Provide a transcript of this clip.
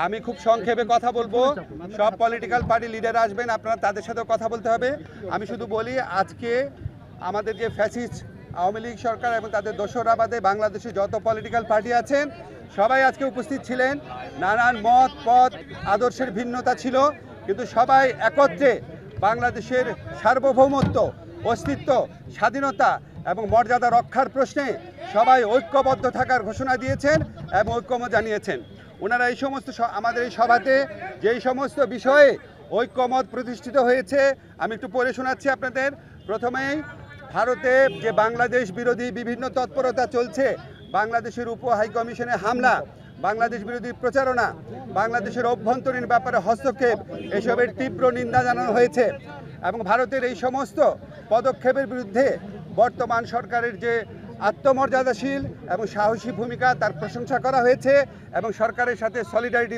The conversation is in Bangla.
আমি খুব সংক্ষেপে কথা বলবো। সব পলিটিক্যাল পার্টি লিডার আসবেন, আপনারা তাদের সাথেও কথা বলতে হবে। আমি শুধু বলি, আজকে আমাদের যে ফ্যাসিস্ট আওয়ামী লীগ সরকার এবং তাদের দোসররা বাদে বাংলাদেশে যত পলিটিক্যাল পার্টি আছেন সবাই আজকে উপস্থিত ছিলেন। নানান মত পথ আদর্শের ভিন্নতা ছিল, কিন্তু সবাই একত্রে বাংলাদেশের সার্বভৌমত্ব, অস্তিত্ব, স্বাধীনতা এবং মর্যাদা রক্ষার প্রশ্নে সবাই ঐক্যবদ্ধ থাকার ঘোষণা দিয়েছেন এবং ঐক্যমত জানিয়েছেন। ওনারা এই সমস্ত আমাদের এই সভাতে যেই সমস্ত বিষয়ে ঐক্যমত প্রতিষ্ঠিত হয়েছে আমি একটু পড়ে শোনাচ্ছি আপনাদের। প্রথমেই ভারতে যে বাংলাদেশ বিরোধী বিভিন্ন তৎপরতা চলছে, বাংলাদেশের উপ হাইকমিশনে হামলা, বাংলাদেশ বিরোধী প্রচারণা, বাংলাদেশের অভ্যন্তরীণ ব্যাপারে হস্তক্ষেপ, এসবের তীব্র নিন্দা জানানো হয়েছে এবং ভারতের এই সমস্ত পদক্ষেপের বিরুদ্ধে বর্তমান সরকারের যে আত্মমর্যাদাশীল এবং সাহসী ভূমিকা তার প্রশংসা করা হয়েছে এবং সরকারের সাথে সলিডারিটি